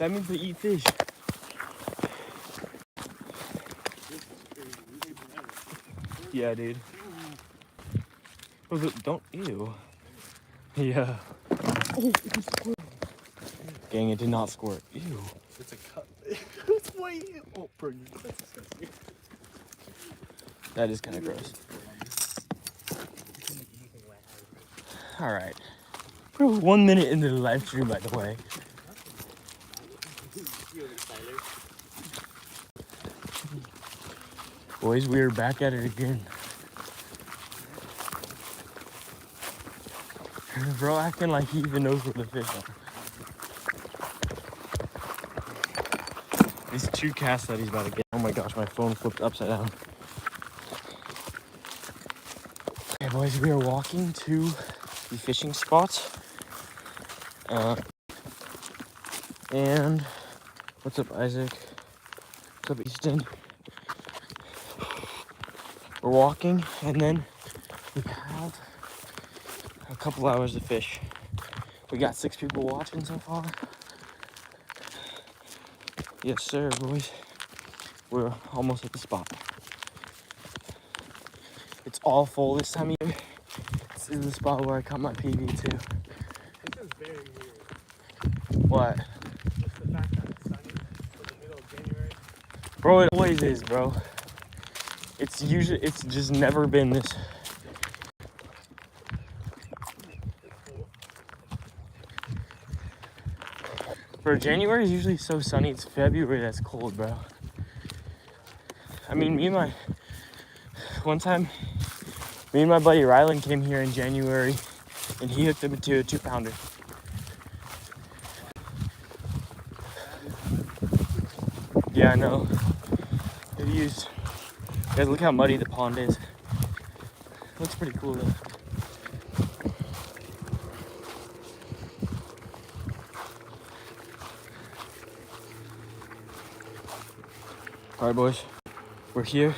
That means they eat fish. Yeah, dude. Oh, don't, ew. Yeah. Oh, dang, it did not squirt. Ew. It's a cut. It's white. Oh, pregnant. That's disgusting. That is kind of gross. All right. We're 1 minute into the live stream, by the way. Boys, we are back at it again. Bro acting like he even knows where the fish are. These 2 casts that he's about to get. Oh my gosh, my phone flipped upside down. Okay, boys, we are walking to the fishing spots. And what's up, Isaac? What's up, Easton? We're walking, and then we have a couple hours to fish. We got 6 people watching so far. Yes, sir, boys. We're almost at the spot. It's all full this time of year. This is the spot where I caught my PB too. This is very weird. What? Just the fact that it's sunny for the middle of January. Bro, it always is, bro. It's just never been this. Bro, January is usually so sunny. It's February that's cold, bro. I mean, one time, me and my buddy Rylan came here in January, and he hooked up into a 2-pounder. Yeah, I know. Guys, look how muddy the pond is. Looks pretty cool though. All right, boys, we're here.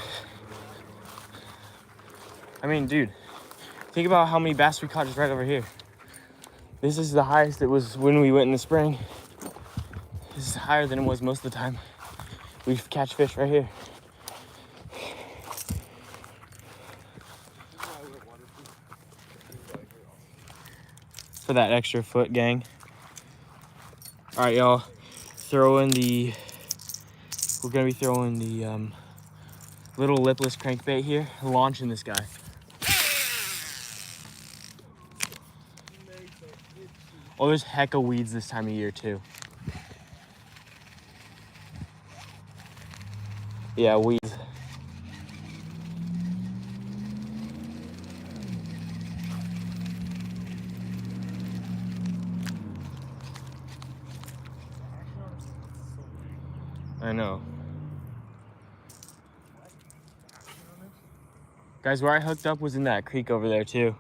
I mean, dude, think about how many bass we caught just right over here. This is the highest it was when we went in the spring. This is higher than it was most of the time. We catch fish right here. For that extra foot, gang. All right, y'all. We're gonna be throwing the little lipless crankbait here, launching this guy. Oh, there's hecka weeds this time of year too. Yeah, weeds. I know. Guys, where I hooked up was in that creek over there too.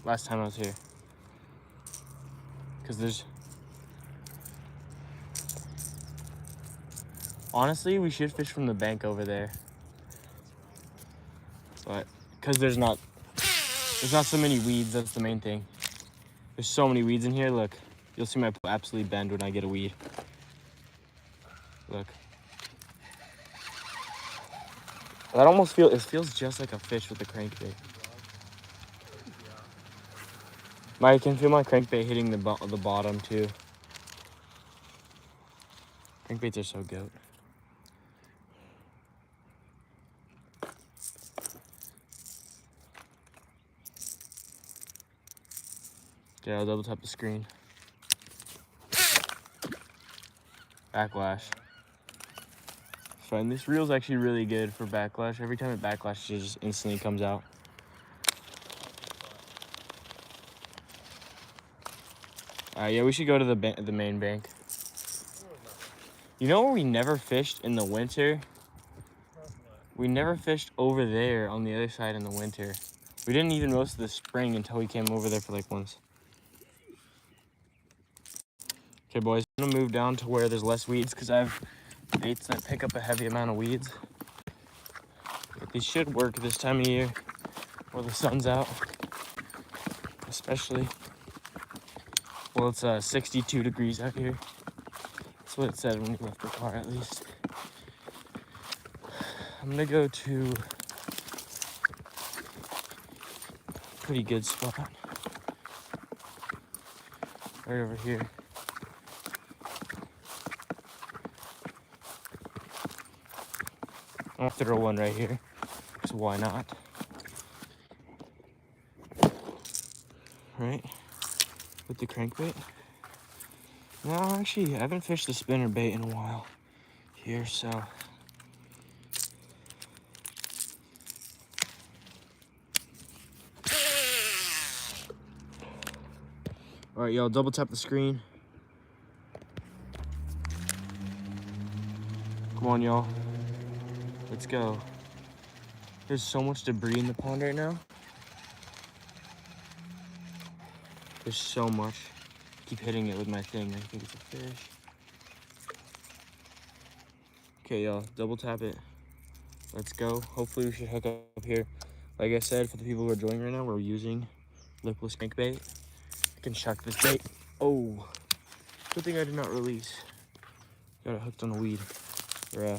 Last time I was here. Honestly, we should fish from the bank over there. But, because there's not so many weeds, that's the main thing. There's so many weeds in here, look. You'll see my pool absolutely bend when I get a weed. Look. That almost feels just like a fish with a crankbait. I can feel my crankbait hitting the bottom too. Crankbaits are so goat. Okay, I'll double tap the screen. Backlash. Fun. This reel's actually really good for backlash. Every time it backlashes, it just instantly comes out. Yeah, we should go to the main bank. You know where we never fished in the winter? We never fished over there on the other side in the winter. We didn't even most of the spring until we came over there for like once. Okay, boys, I'm gonna move down to where there's less weeds because I have baits that pick up a heavy amount of weeds. But these should work this time of year where the sun's out, especially Well, it's 62 degrees out here. That's what it said when we left the car, at least. I'm gonna go to a pretty good spot. Right over here. I'll throw one right here, because why not? Right? With the crankbait. No, actually, I haven't fished the spinner bait in a while here, so. All right, y'all, double tap the screen. Come on, y'all. Let's go. There's so much debris in the pond right now. There's so much. Keep hitting it with my thing. I think it's a fish. Okay, y'all, double tap it. Let's go. Hopefully we should hook up here. Like I said, for the people who are joining right now, we're using lipless crankbait. I can shark this bait. Oh, good thing I did not release. Got it hooked on a weed. Or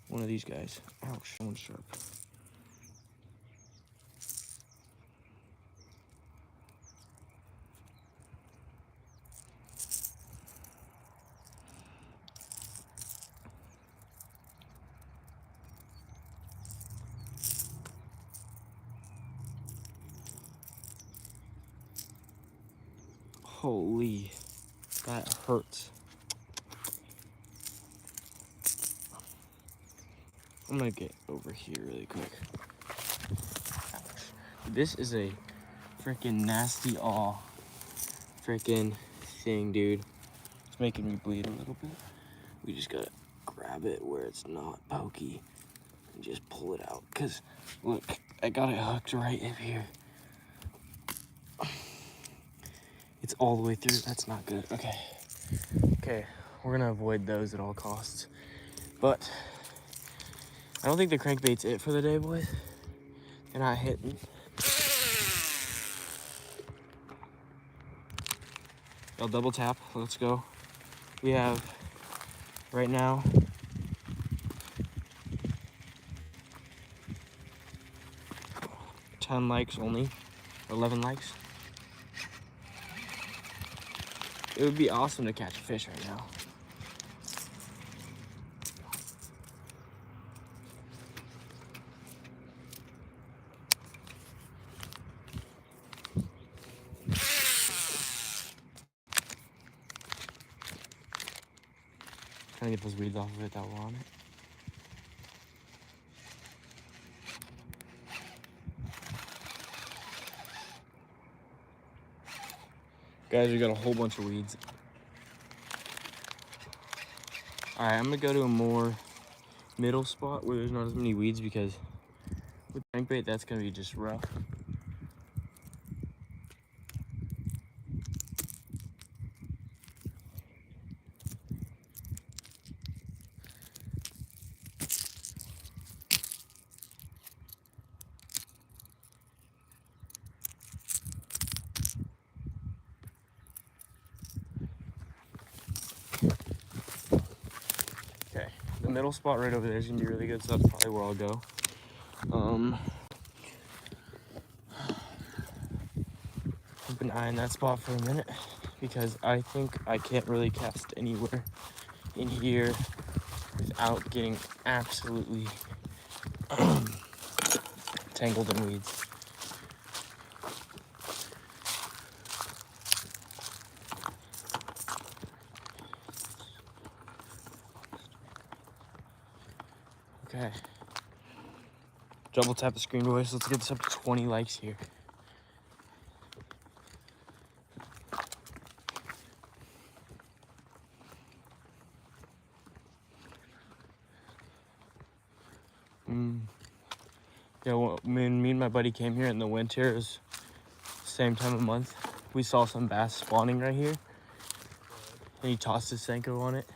one of these guys. Ouch, that one's sharp. Holy, that hurts. I'm gonna get over here really quick. Ouch. This is a freaking nasty freaking thing, dude. It's making me bleed a little bit. We just gotta grab it where it's not pokey and just pull it out. Cause look, I got it hooked right in here. It's all the way through. That's not good. Okay, we're gonna avoid those at all costs. But I don't think the crankbait's it for the day, boys. They're not hitting. I'll double tap. Let's go. We have right now 10 likes only, 11 likes. It would be awesome to catch a fish right now. Trying to get those weeds off of it that were on it. Guys, we got a whole bunch of weeds. All right, I'm gonna go to a more middle spot where there's not as many weeds because with crankbait, that's gonna be just rough. Okay, the middle spot right over there is gonna be really good, so that's probably where I'll go. Keep an eye on that spot for a minute because I think I can't really cast anywhere in here without getting absolutely tangled in weeds. Okay. Double tap the screen, boys. Let's get this up to 20 likes here. Yeah, well, me and my buddy came here in the winter. It was same time of month. We saw some bass spawning right here. And he tossed his Senko on it.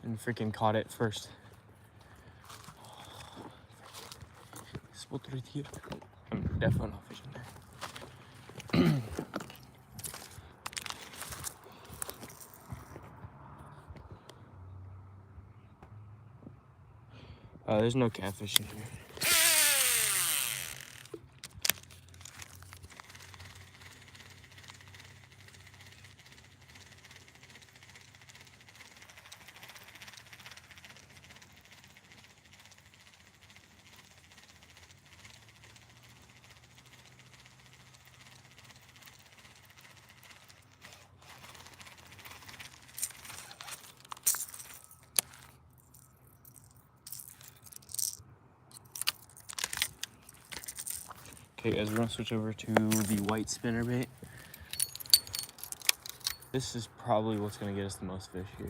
And freaking caught it first. Spot right here. I'm definitely not fishing there. There's no catfish in here. Okay guys, we're gonna switch over to the white spinnerbait. This is probably what's gonna get us the most fish here.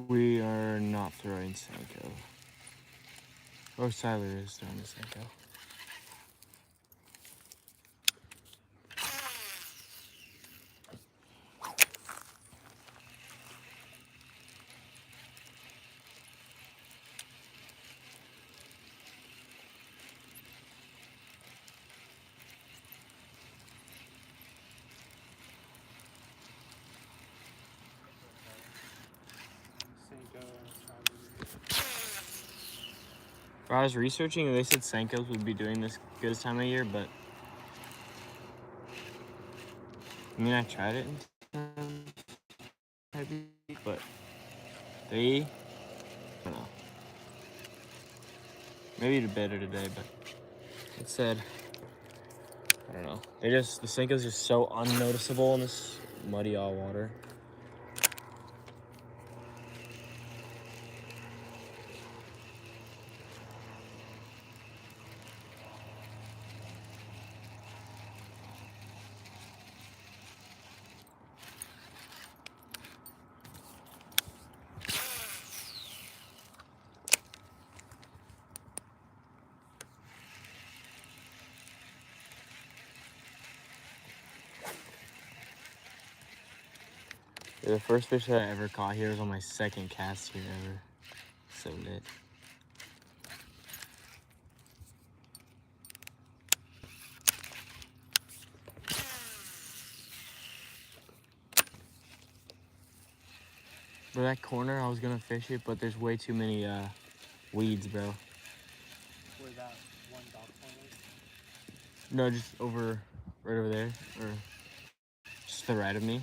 We are not throwing Senko. Oh, Siler is throwing the Senko. I was researching and they said Senkos would be doing this good time of year, but I mean I tried it in but they, I don't know. Maybe better today, but it said, I don't know. The Senko's just so unnoticeable in this muddy all water. The first fish that I ever caught here was on my second cast here ever. So lit. For that corner, I was gonna fish it, but there's way too many weeds, bro. Where that one dog pond is? No, just right over there, or just to the right of me.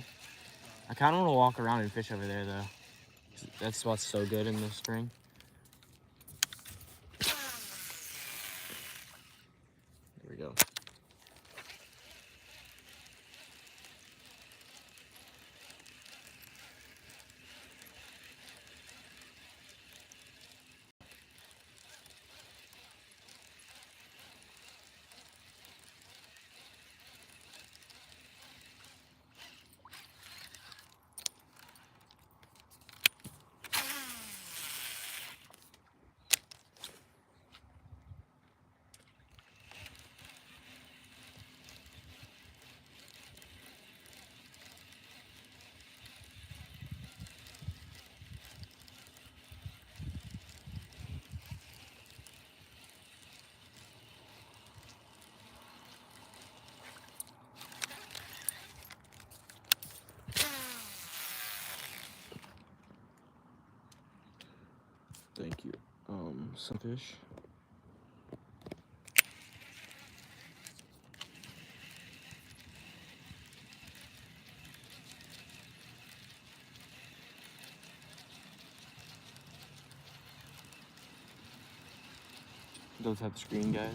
I kind of want to walk around and fish over there, though. That spot's so good in the spring. There we go. Thank you. Some fish. Don't have the screen, guys.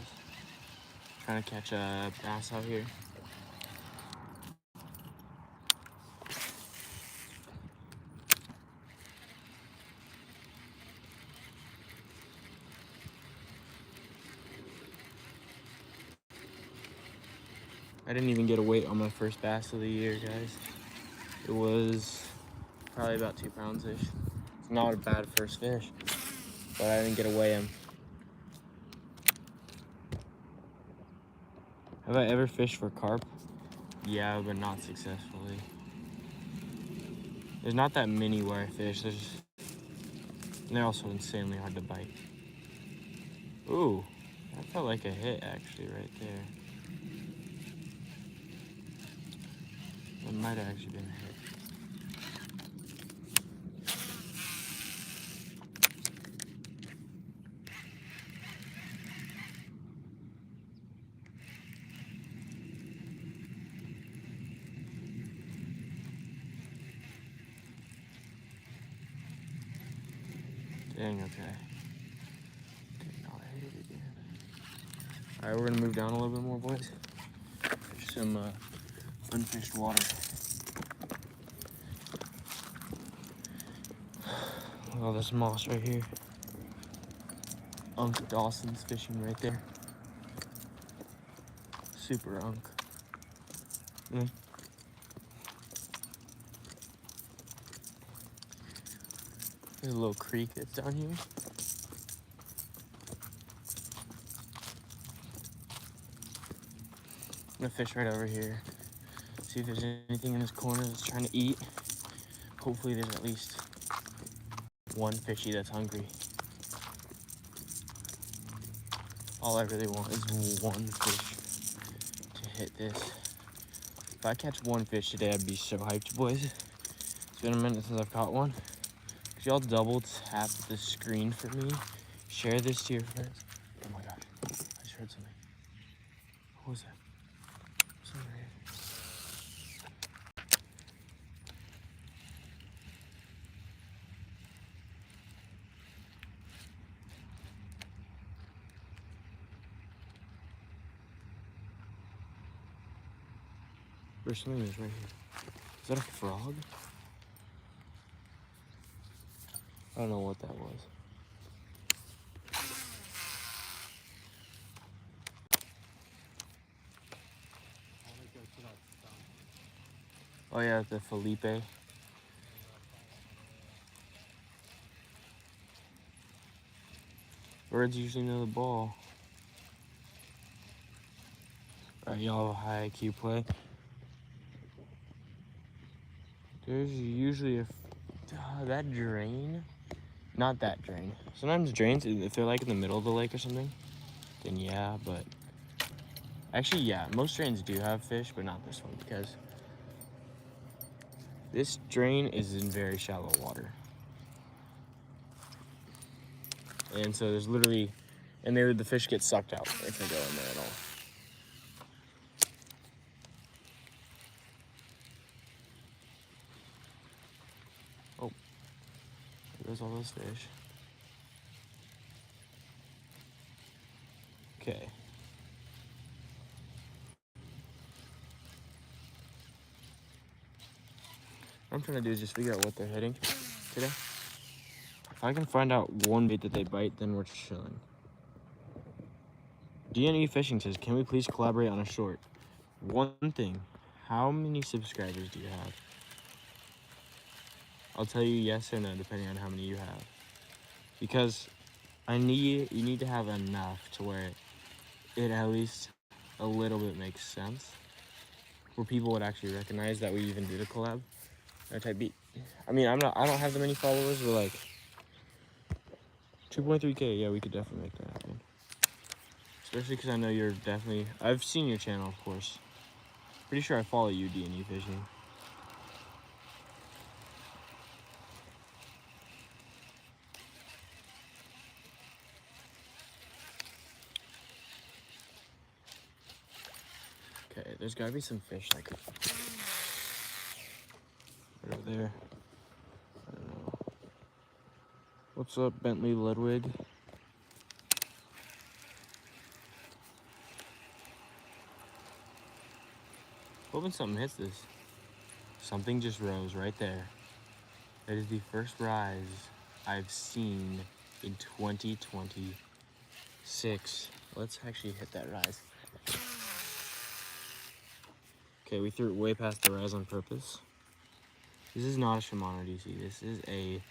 Trying to catch a bass out here. I didn't even get a weight on my first bass of the year, guys. It was probably about 2 pounds-ish. It's not a bad first fish, but I didn't get to weigh him. Have I ever fished for carp? Yeah, but not successfully. There's not that many where I fish. And they're also insanely hard to bite. Ooh, that felt like a hit actually right there. That might have actually been a hit. Dang, okay. Did not hit it again. Alright, we're gonna move down a little bit more, boys. There's some unfished water. Look at all this moss right here. Unk Dawson's fishing right there. Super unk. Mm. There's a little creek that's down here. I'm gonna fish right over here. See if there's anything in this corner that's trying to eat. Hopefully there's at least one fishy that's hungry. All I really want is one fish to hit this. If I catch one fish today, I'd be so hyped, boys. It's been a minute since I've caught one. Could y'all double tap the screen for me? Share this to your friends. Oh my gosh, I just heard something. What was that? Something right here. There's something that's right here. Is that a frog? I don't know what that was. Oh yeah, the Felipe. Birds usually know the ball. Alright, y'all have a high IQ play. There's usually that drain. Not that drain. Sometimes drains, if they're like in the middle of the lake or something, then yeah, but actually, yeah, most drains do have fish, but not this one because this drain is in very shallow water. And so there's literally, and the fish get sucked out if they go in there at all. Oh, there's all those fish. Okay. What I'm trying to do is just figure out what they're hitting today. If I can find out one bait that they bite, then we're chilling. DNE Fishing says, can we please collaborate on a short? One thing, how many subscribers do you have? I'll tell you yes or no, depending on how many you have. Because you need to have enough to where it at least a little bit makes sense. Where people would actually recognize that we even did a collab. Or type beat. I mean, I don't have that many followers, but like 2.3K, yeah, we could definitely make that happen. Especially because I know you're definitely, I've seen your channel, of course. Pretty sure I follow you, DNE Fishing. Okay, there's gotta be some fish like right over there. I don't know. What's up, Bentley Ludwig? Hoping something hits this. Something just rose right there. That is the first rise I've seen in 2026. Let's actually hit that rise. Okay, we threw it way past the rise on purpose. This is not a Shimano DC. This is a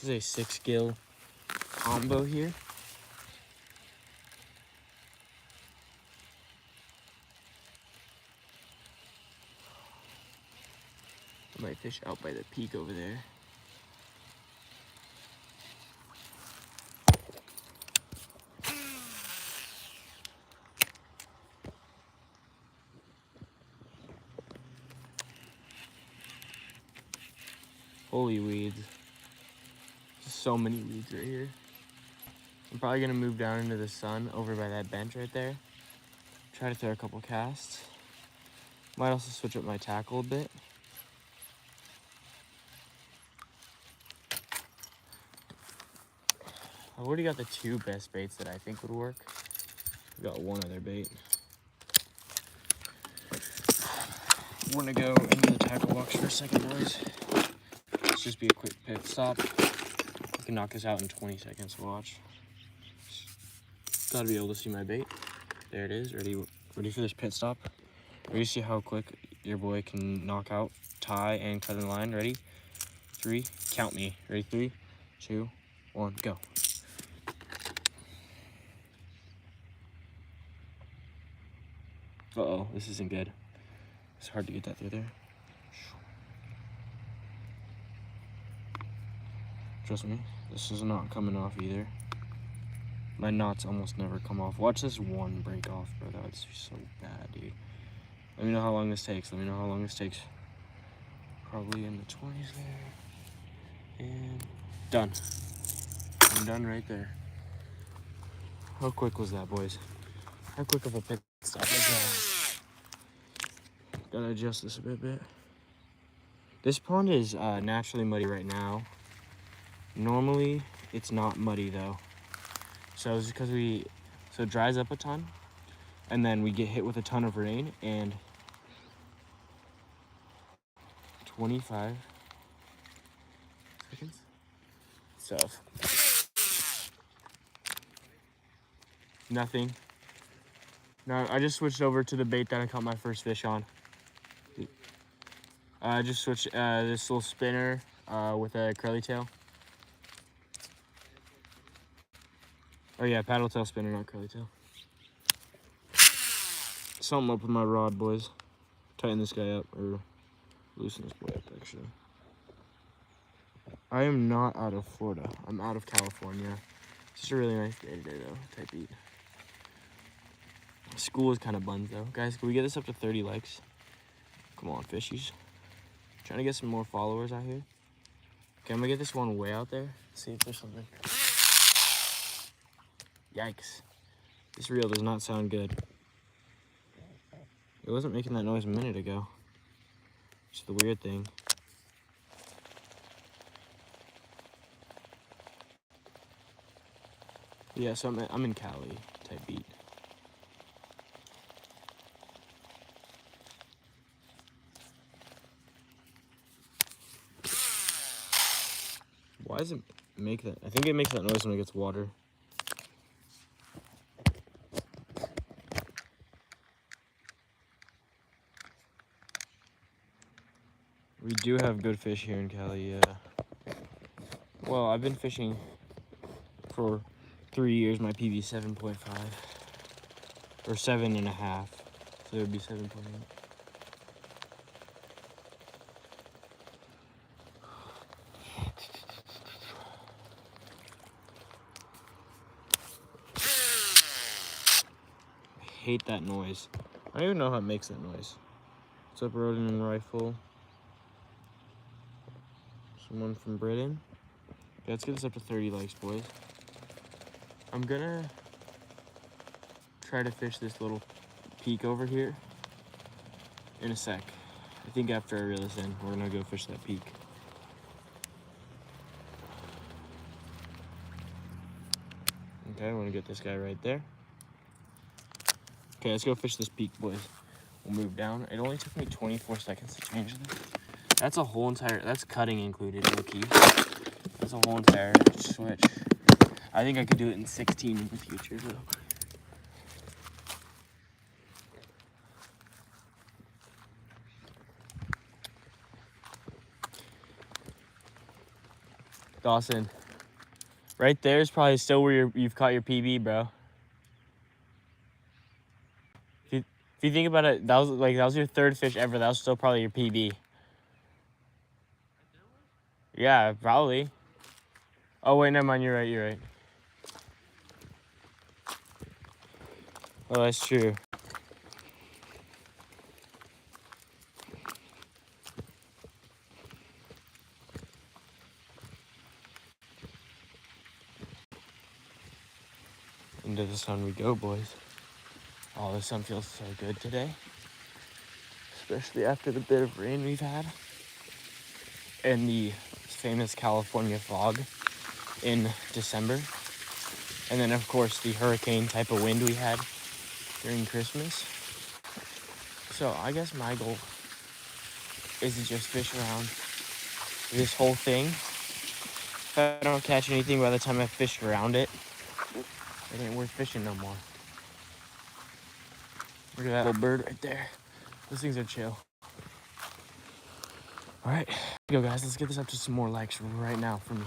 6-gill combo here. I might fish out by the peak over there. Holy weeds. So many weeds right here. I'm probably gonna move down into the sun over by that bench right there. Try to throw a couple casts. Might also switch up my tackle a bit. I've already got the 2 best baits that I think would work. I've got one other bait. We're gonna go into the tackle box for a second, boys. Let's just be a quick pit stop. I can knock this out in 20 seconds. Watch. Gotta be able to see my bait. There it is. Ready for this pit stop. Ready to see how quick your boy can knock out, tie, and cut in line. Ready? 3. Count me. Ready? 3, 2, 1, go. Uh-oh, this isn't good. It's hard to get that through there. Trust me, this is not coming off either. My knots almost never come off. Watch this one break off, bro. That's so bad, dude. Let me know how long this takes. Probably in the 20s there. And done. I'm done right there. How quick was that, boys? How quick of a pit stop was that? Gotta adjust this a bit. This pond is naturally muddy right now. Normally, it's not muddy though. So it's because so it dries up a ton, and then we get hit with a ton of rain, and 25 seconds. So nothing. No, I just switched over to the bait that I caught my first fish on. I just switched this little spinner with a curly tail. Oh yeah, paddle tail spinner, not curly tail. Something up with my rod, boys. Tighten this guy up, or loosen this boy up, actually. I am not out of Florida. I'm out of California. It's just a really nice day today, though. Type beat. School is kind of buns, though. Guys, can we get this up to 30 likes? Come on, fishies. Trying to get some more followers out here. Okay, I'm gonna get this one way out there. See if there's something. Yikes. This reel does not sound good. It wasn't making that noise a minute ago. It's the weird thing. Yeah, so I'm in Cali type beat. Why does it make that? I think it makes that noise when it gets water. We do have good fish here in Cali, yeah. Well, I've been fishing for 3 years. My PB is 7.5 or 7.5, so it would be 7.8. I hate that noise. I don't even know how it makes that noise. What's up, Rodin and Rifle? Someone from Britain. Okay, let's get this up to 30 likes, boys. I'm gonna try to fish this little peak over here in a sec. I think after I reel this in, we're gonna go fish that peak. Okay, I wanna get this guy right there. Okay, let's go fish this peak, boys. We'll move down. It only took me 24 seconds to change this. That's a whole entire, that's cutting included, low-key. That's a whole entire switch. I think I could do it in 16 in the future, though. Dawson, right there is probably still where you've caught your PB, bro. If you think about it, that was your 3rd fish ever. That was still probably your PB. Yeah, probably. Oh wait, never mind. You're right. Oh, that's true. into the sun we go, boys. Oh, the sun feels so good today. Especially after the bit of rain we've had. And the famous California fog in December. And then, of course, the hurricane type of wind we had during Christmas. So I guess my goal is to just fish around this whole thing. If I don't catch anything by the time I fished around it, it ain't worth fishing no more. Look at that little bird right there. Those things are chill. All right, go guys. Let's get this up to some more likes right now for me.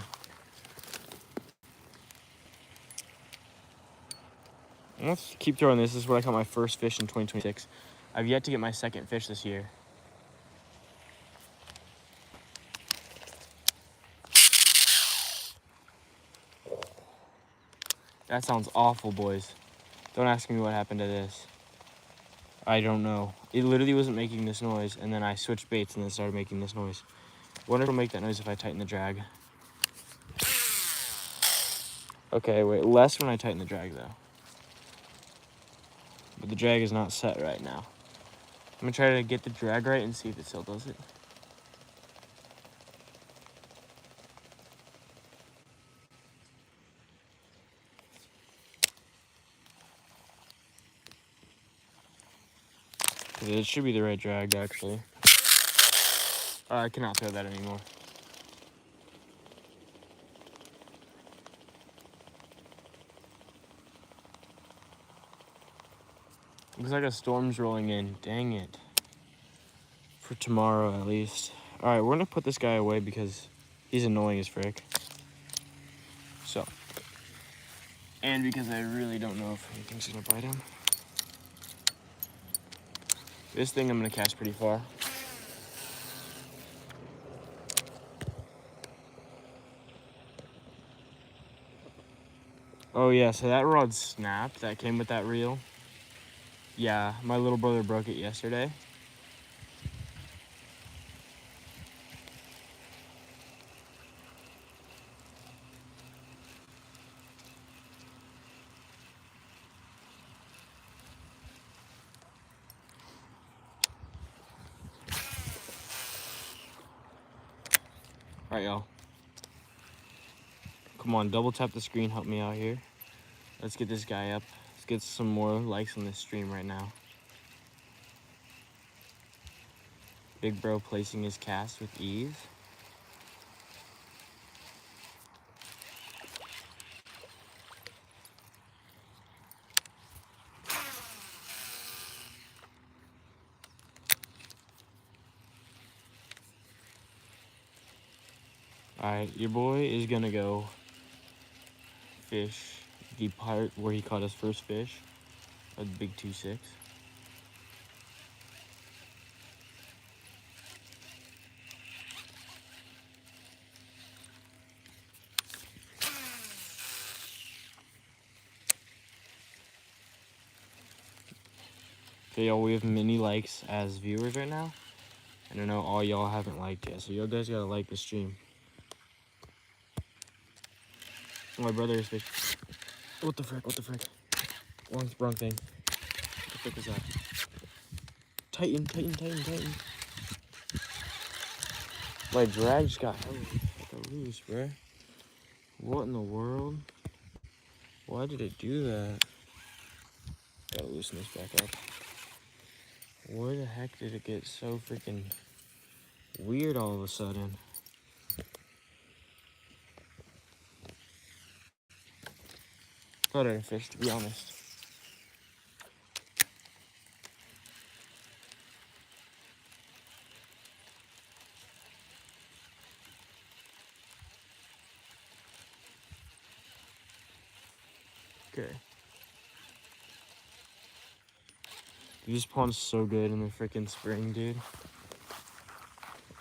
Let's keep throwing this. This is where I caught my first fish in 2026. I've yet to get my second fish this year. That sounds awful, boys. Don't ask me what happened to this. I don't know. It literally wasn't making this noise, and then I switched baits and then started making this noise. Wonder if it'll make that noise if I tighten the drag. Okay, wait, less when I tighten the drag, though. But the drag is not set right now. I'm gonna try to get the drag right and see if it still does it. It should be the right drag, actually. I cannot throw that anymore. Looks like a storm's rolling in. Dang it. For tomorrow, at least. Alright, we're gonna put this guy away because he's annoying as frick. So. And because I really don't know if anything's gonna bite him. This thing I'm gonna cast pretty far. Oh yeah, so that rod snapped that came with that reel. Yeah, my little brother broke it yesterday. All right, y'all. Come on, double tap the screen, help me out here. Let's get this guy up. Let's get some more likes on this stream right now. Big bro placing his cast with ease. All right, your boy is gonna go fish the part where he caught his first fish, a big 2.6. Okay, y'all, we have many likes as viewers right now. And I know all y'all haven't liked yet, so you guys gotta like the stream. My brother is fishing. What the frick, what the frick? Wrong thing. What the frick is that? Tighten. My drag just got fucking loose, bruh. What in the world? Why did it do that? Gotta loosen this back up. Where the heck did it get so freaking weird all of a sudden? Thought I had a fish, to be honest. Okay. Dude, this pond's so good in the freaking spring, dude.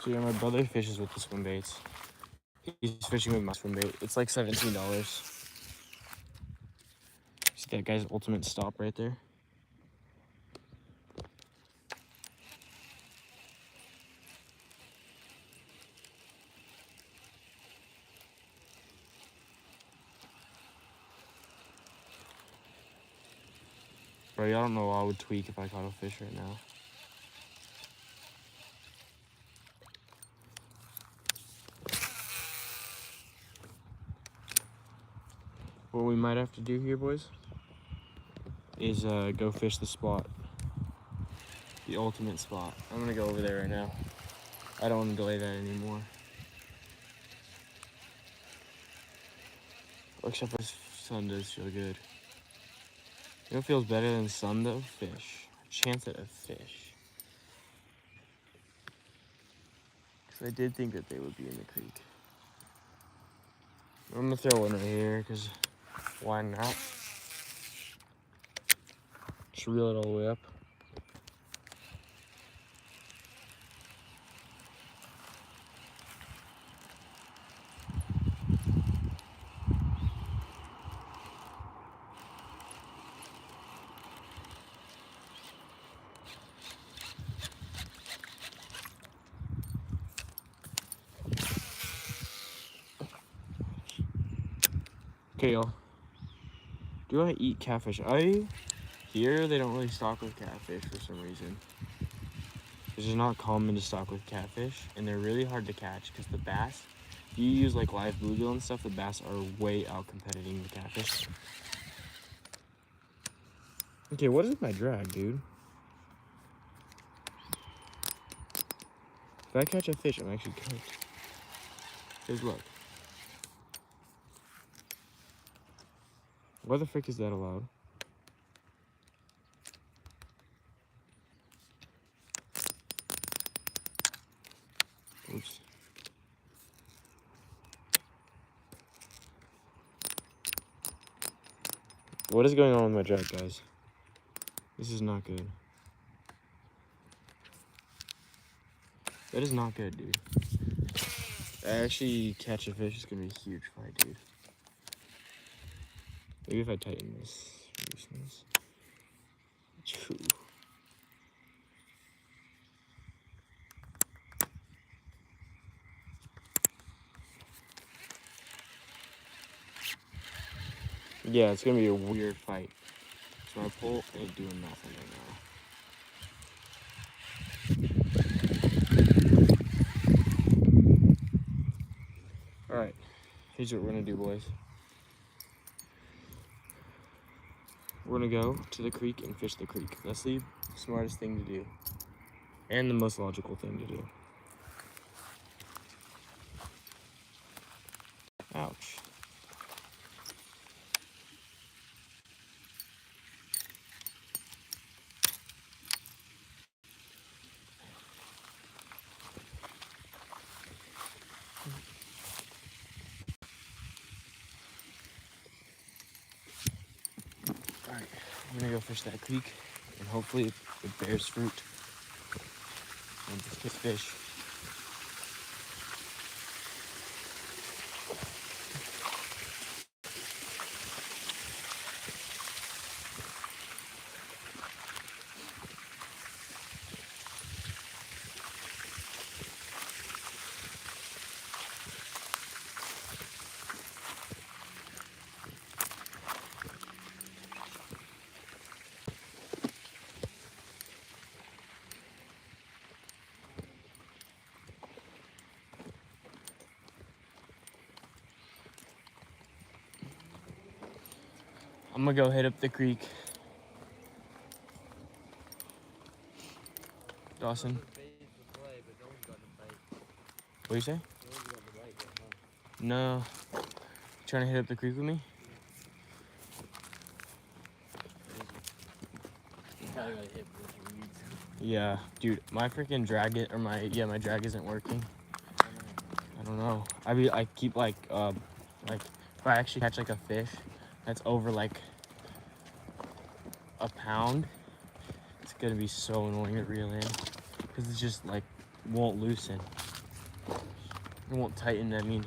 So yeah, my brother fishes with the swim baits. He's fishing with my swim bait. It's like $17. See that guy's ultimate stop right there? Bro, I don't know why I would tweak if I caught a fish right now. What we might have to do here, boys, is go fish the spot. The ultimate spot. I'm gonna go over there right now. I don't want to delay that anymore. Except for sun does feel good. You know what feels better than sun though? Fish. A chance at a fish. Because I did think that they would be in the creek. I'm gonna throw one right here, because why not? Just reel it all the way up. Okay, y'all. Do I eat catfish? Here they don't really stock with catfish for some reason. It's just not common to stock with catfish, and they're really hard to catch because the bass, if you use like live bluegill and stuff, the bass are way out competing the catfish. Okay, what is my drag, dude? If I catch a fish, I'm actually cooked. Here's look. Why the frick is that allowed? Oops. What is going on with my drag, guys? This is not good. That is not good, dude. I actually catch a fish, it's gonna be a huge fight, dude. Maybe if I tighten this looseness. Choo. Yeah, it's gonna be a weird fight. So my pole ain't doing nothing right now. Alright, here's what we're gonna do, boys. We're gonna go to the creek and fish the creek. That's the smartest thing to do. And the most logical thing to do. Ouch. Alright, I'm gonna go fish that creek and hopefully it bears fruit. And just get fish. I'm gonna go hit up the creek. Dawson. What do you say? No. You trying to hit up the creek with me? Yeah, dude, my freaking drag my drag isn't working. I don't know. I keep like if I actually catch like a fish that's over like a pound, it's gonna be so annoying to reel in because it's just like won't loosen. It won't tighten. I mean.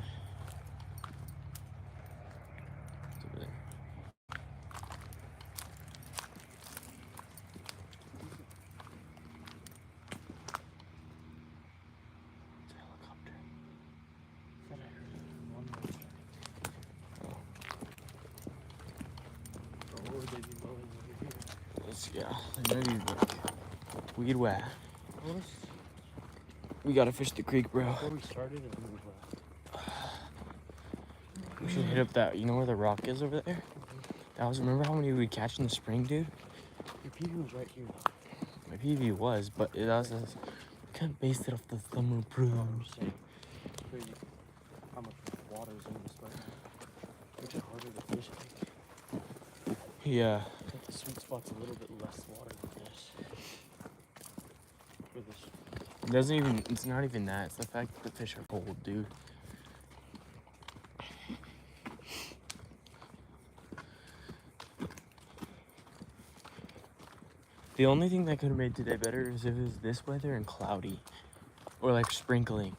Let's Yeah, they're gonna be like weed wet. We gotta fish the creek, bro. Before we started, and then we left. We should hit up that. You know where the rock is over there? That was. Remember how many we catch in the spring, dude? Your PV was right here. My PV was, but it was. Can't base it off the summer, bro. I'm just saying. Crazy how much water is in this right now. Makes it harder to fish, I think. Yeah. I think the sweet spot's a little bit less water than this. For this. It doesn't even. It's not even that. It's the fact that the fish are cold, dude. The only thing that could have made today better is if it was this weather and cloudy, or like sprinkling.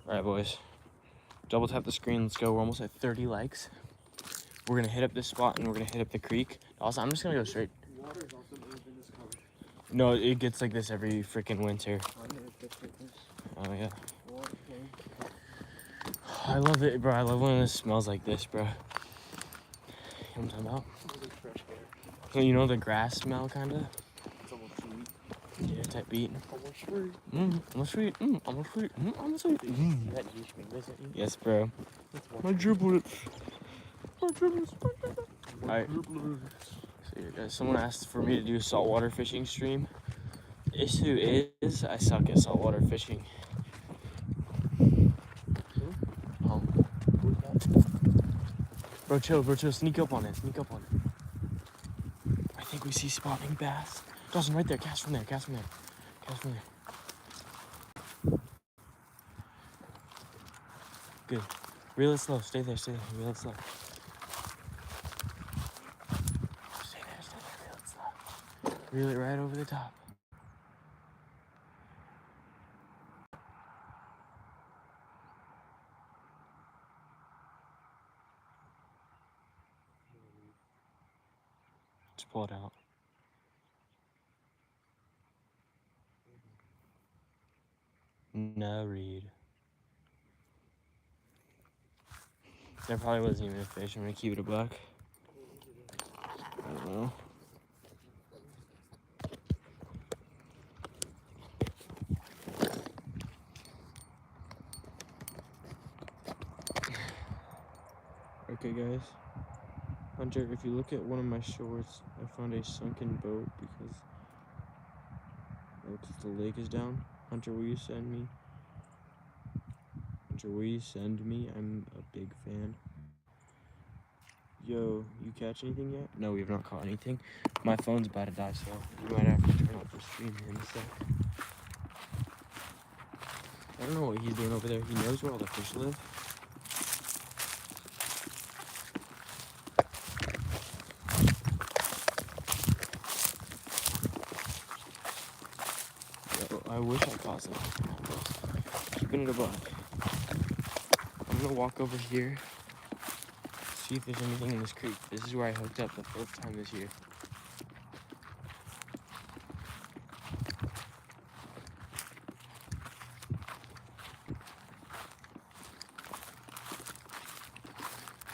All right, boys. Double tap the screen. Let's go. We're almost at 30 likes. We're gonna hit up this spot and we're gonna hit up the creek. Also, I'm just gonna go straight. Water's also never been this covered. No, it gets like this every freaking winter. I never fished like this. Oh yeah. Water flowing. I love it, bro. I love when it smells like this, bro. You know what I'm talking about? Really fresh air. So you know the grass smell, kinda. It's almost sweet. Yeah, type beat. Almost sweet. Almost sweet. Almost sweet. Almost sweet. You had yeast fingers, didn't you? Yes, bro. Let's My watch driblets. My driblets. it. Alright. So here, guys, someone asked for me to do a saltwater fishing stream. The issue is I suck at saltwater fishing. Oh. Bro, chill. Sneak up on it. I think we see spawning bass. Dawson, right there. Cast from there. Good. Reel it slow. Stay there. Reel it slow. Stay there. Reel it slow. Reel it right over the top. Just pull it out. No read. There probably wasn't even a fish. I'm gonna keep it a buck. I don't know. Okay, guys. Hunter, if you look at one of my shorts, I found a sunken boat because the lake is down. Hunter, will you send me? I'm a big fan. Yo, you catch anything yet? No, we have not caught anything. My phone's about to die, so you might have to turn off the stream here in a sec. I don't know what he's doing over there. He knows where all the fish live. Yo, I wish I caught something. Keeping it a buck. I'm gonna walk over here, see if there's anything in this creek. This is where I hooked up the first time this year.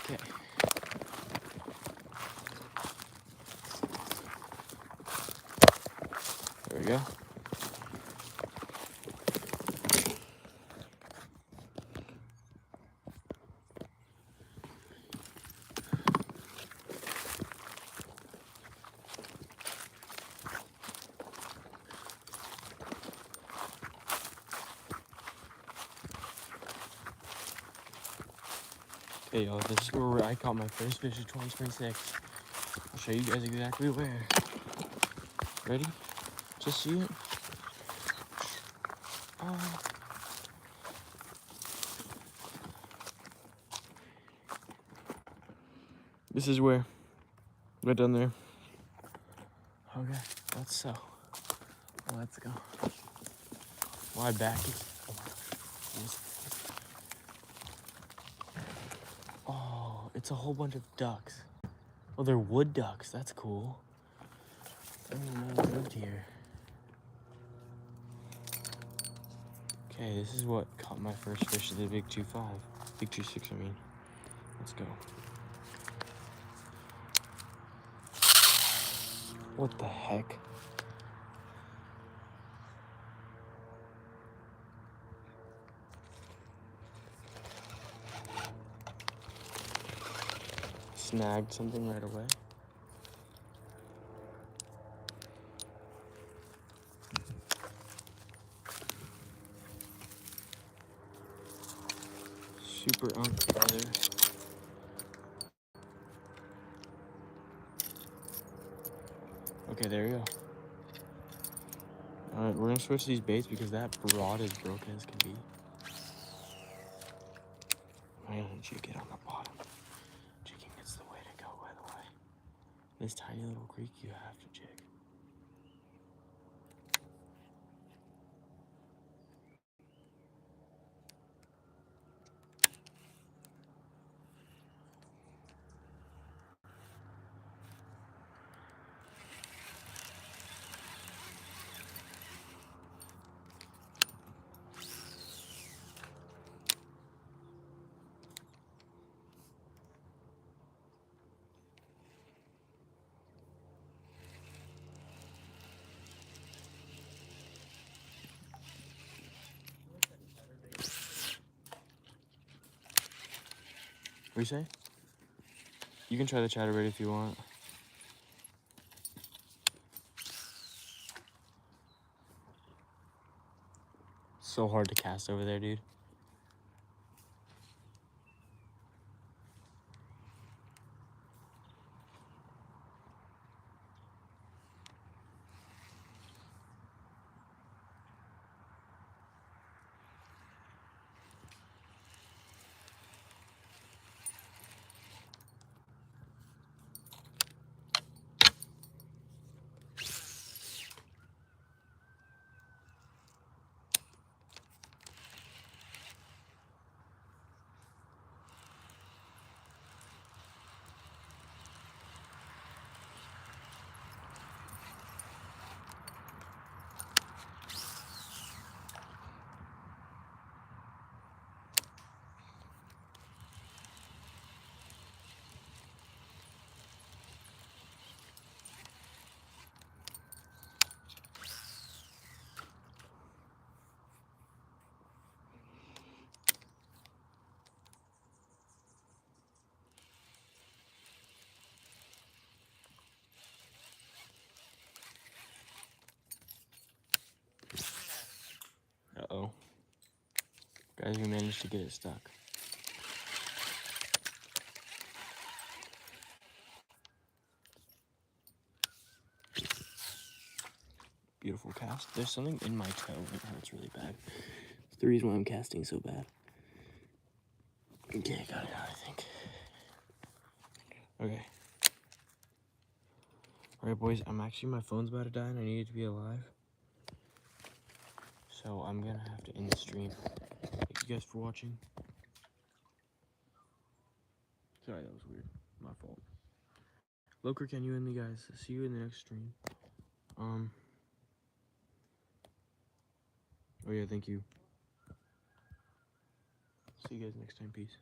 Okay. There we go. Okay, y'all, this is where I caught my first fish of 2026. I'll show you guys exactly where. Ready? Just see it? This is where. Right down there. Okay, let's so. Let's go. My back is. Oh, it's a whole bunch of ducks. Oh, they're wood ducks. That's cool. I didn't even know they lived here. Okay, this is what caught my first fish of the big 2.5. Big 2.6, I mean. Let's go. What the heck? Snagged something right away. Super unk feather. Okay, there you go. Alright, we're gonna switch these baits because that rod is broken as can be. I'm gonna jig it on the bottom. Jigging is the way to go, by the way. This tiny little creek, you have to jig. What do you say? You can try the chatterbait if you want. So hard to cast over there, dude. Uh-oh. Guys, we managed to get it stuck. Beautiful cast. There's something in my toe and it hurts really bad. It's the reason why I'm casting so bad. Okay, got it out, I think. Okay. Alright, boys, my phone's about to die and I need it to be alive. So I'm gonna have to end the stream. Thank you guys for watching. Sorry, that was weird. My fault. Loker, can you end me, guys? See you in the next stream. Oh yeah, thank you. See you guys next time. Peace.